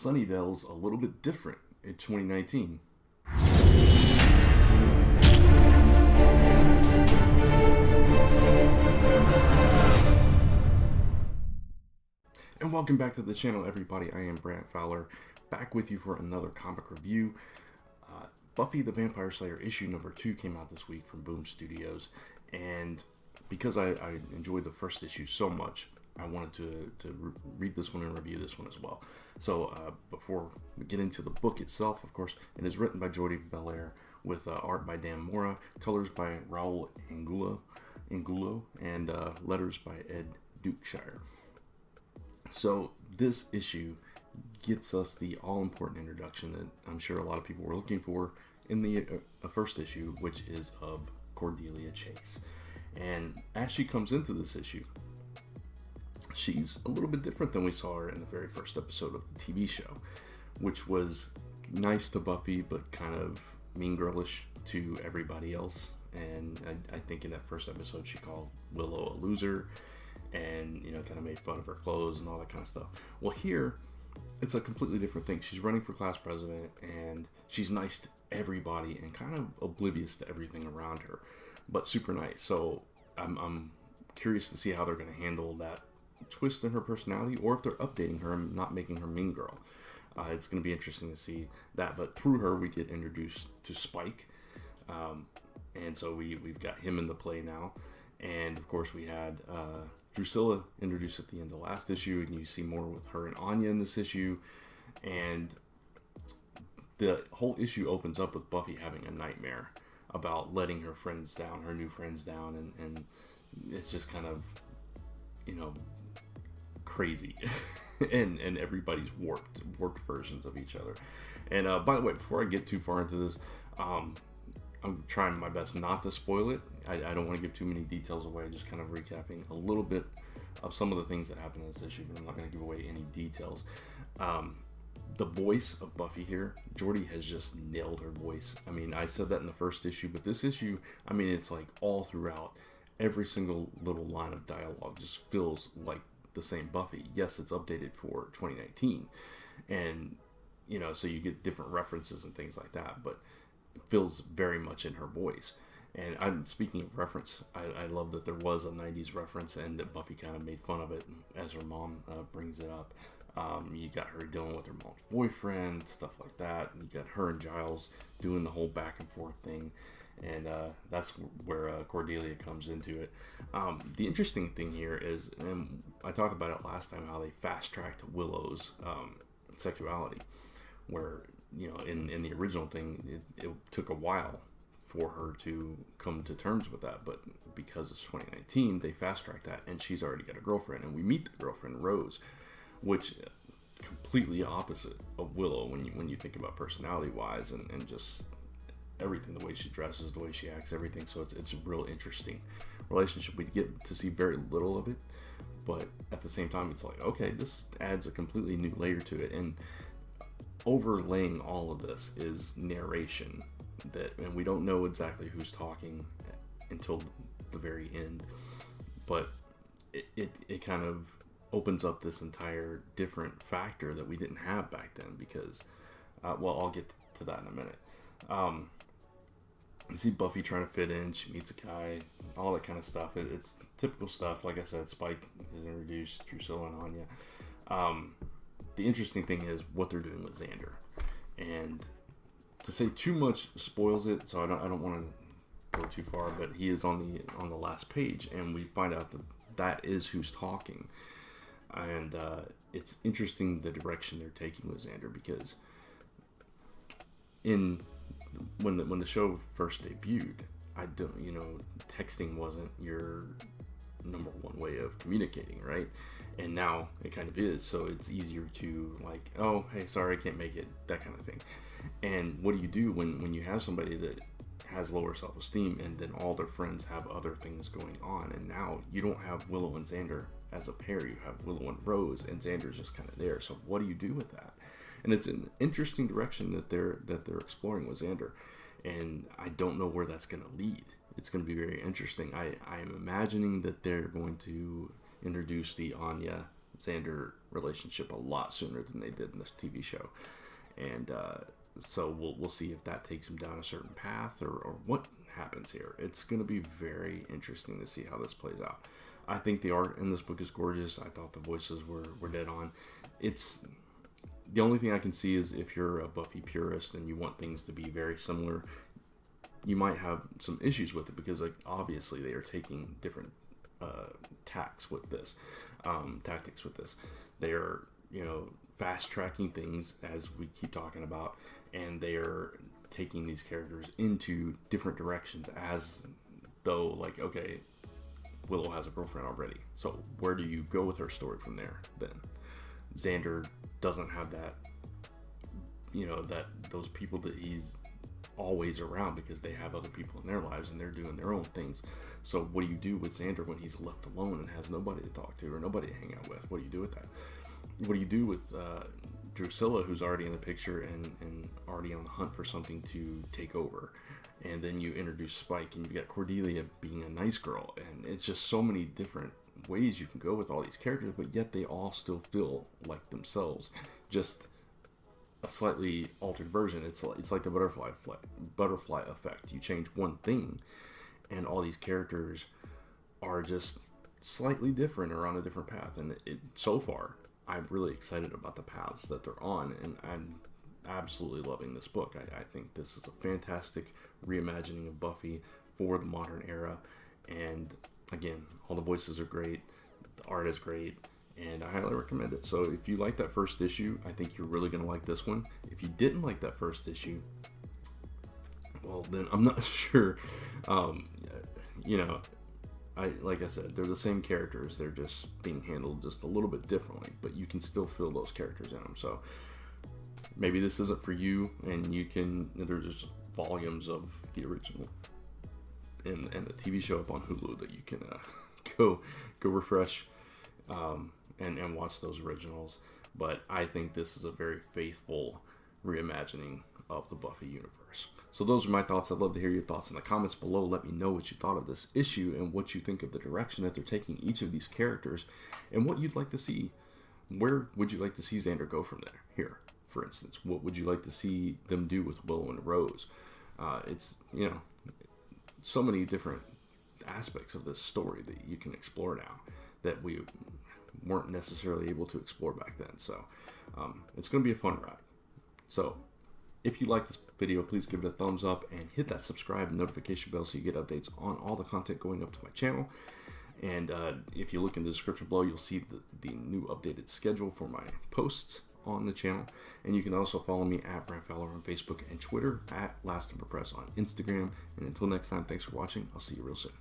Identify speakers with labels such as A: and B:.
A: Sunnydale's a little bit different in 2019. And welcome back to the channel, everybody. I am Brant Fowler, back with you for another comic review. Buffy the Vampire Slayer issue number 2 came out this week from Boom Studios, and because I enjoyed the first issue so much, I wanted to read this one and review this one as well. So before we get into the book itself, of course, it is written by Jordi Belair with art by Dan Mora, colors by Raul Angulo, and letters by Ed Dukeshire. So this issue gets us the all-important introduction that I'm sure a lot of people were looking for in the first issue, which is of Cordelia Chase. And as she comes into this issue, she's a little bit different than we saw her in the very first episode of the TV show, which was nice to Buffy, but kind of mean girlish to everybody else. And I think in that first episode, she called Willow a loser and, kind of made fun of her clothes and all that kind of stuff. Well, here, it's a completely different thing. She's running for class president, and she's nice to everybody and kind of oblivious to everything around her, but super nice. So I'm curious to see how they're going to handle that twist in her personality, or if they're updating her and not making her mean girl. It's going to be interesting to see that. But through her, we get introduced to Spike, and so we've got him into play now. And of course, we had Drusilla introduced at the end of the last issue, and you see more with her and Anya in this issue. And the whole issue opens up with Buffy having a nightmare about letting her friends down, her new friends down, and it's just kind of, crazy. and everybody's warped versions of each other. And by the way, before I get too far into this, I'm trying my best not to spoil it. I don't want to give too many details away, just kind of recapping a little bit of some of the things that happen in this issue, but I'm not going to give away any details. The voice of Buffy here, Jordi has just nailed her voice. I mean, I said that in the first issue, but this issue, it's like all throughout. Every single little line of dialogue just feels like the same Buffy. Yes, it's updated for 2019, and so you get different references and things like that, but it feels very much in her voice. And I'm speaking of reference, I love that there was a 90s reference and that Buffy kind of made fun of it as her mom brings it up. You got her dealing with her mom's boyfriend, stuff like that. And you got her and Giles doing the whole back and forth thing. And that's where Cordelia comes into it. The interesting thing here is, and I talked about it last time, how they fast-tracked Willow's sexuality. Where, in the original thing, it took a while for her to come to terms with that. But because it's 2019, they fast-tracked that, and she's already got a girlfriend. And we meet the girlfriend, Rose, which completely opposite of Willow when you think about personality-wise and just everything, the way she dresses, the way she acts, everything. So it's a real interesting relationship. We get to see very little of it, but at the same time, it's like, okay, this adds a completely new layer to it. And overlaying all of this is narration, and we don't know exactly who's talking until the very end, but it kind of opens up this entire different factor that we didn't have back then, because I'll get to that in a minute. You see Buffy trying to fit in, she meets a guy, all that kind of stuff. It's typical stuff. Like I said, Spike is introduced, Drusilla and Anya. The interesting thing is what they're doing with Xander, and to say too much spoils it, so I don't want to go too far. But he is on the last page, and we find out that is who's talking, and it's interesting the direction they're taking with Xander, because when the show first debuted, texting wasn't your number one way of communicating, right? And now it kind of is, so it's easier to like, oh, hey, sorry, I can't make it, that kind of thing. And what do you do when you have somebody that has lower self-esteem and then all their friends have other things going on, and now you don't have Willow and Xander as a pair, you have Willow and Rose, and Xander's just kind of there. So what do you do with that? And it's an interesting direction that they're exploring with Xander, and I don't know where that's going to lead. It's going to be very interesting. I'm imagining that they're going to introduce the Anya Xander relationship a lot sooner than they did in this TV show. And so we'll see if that takes them down a certain path or what happens here. It's going to be very interesting to see how this plays out. I think the art in this book is gorgeous. I thought the voices were dead on. It's the only thing I can see is if you're a Buffy purist and you want things to be very similar, you might have some issues with it, because like obviously they are taking different tactics with this. They are, fast tracking things, as we keep talking about, and they are taking these characters into different directions, as though like, okay, Willow has a girlfriend already, so where do you go with her story from there? Then Xander doesn't have that, that those people that he's always around, because they have other people in their lives and they're doing their own things. So what do you do with Xander when he's left alone and has nobody to talk to or nobody to hang out with? What do you do with that? What do you do with Drusilla, who's already in the picture and already on the hunt for something to take over? And then you introduce Spike, and you've got Cordelia being a nice girl, and it's just so many different ways you can go with all these characters, but yet they all still feel like themselves, just a slightly altered version. It's like the butterfly effect. You change one thing, and all these characters are just slightly different or on a different path. And so far, I'm really excited about the paths that they're on, and I'm absolutely loving this book. I think this is a fantastic reimagining of Buffy for the modern era, and again, all the voices are great, the art is great, and I highly recommend it. So if you like that first issue, I think you're really going to like this one. If you didn't like that first issue, well, then I'm not sure. Like I said, they're the same characters. They're just being handled just a little bit differently, but you can still feel those characters in them. So maybe this isn't for you, and there's just volumes of the original and the TV show up on Hulu that you can go refresh and watch those originals. But I think this is a very faithful reimagining of the Buffy universe. So those are my thoughts. I'd love to hear your thoughts in the comments below. Let me know what you thought of this issue and what you think of the direction that they're taking each of these characters, and what you'd like to see. Where would you like to see Xander go from there? Here, for instance, what would you like to see them do with Willow and Rose? It's, so many different aspects of this story that you can explore now that we weren't necessarily able to explore back then. So it's going to be a fun ride. So if you like this video, please give it a thumbs up and hit that subscribe and notification bell so you get updates on all the content going up to my channel. And if you look in the description below, you'll see the new updated schedule for my posts on the channel. And you can also follow me at Brant Fowler on Facebook and Twitter, at Last Number Press on Instagram. And until next time, thanks for watching. I'll see you real soon.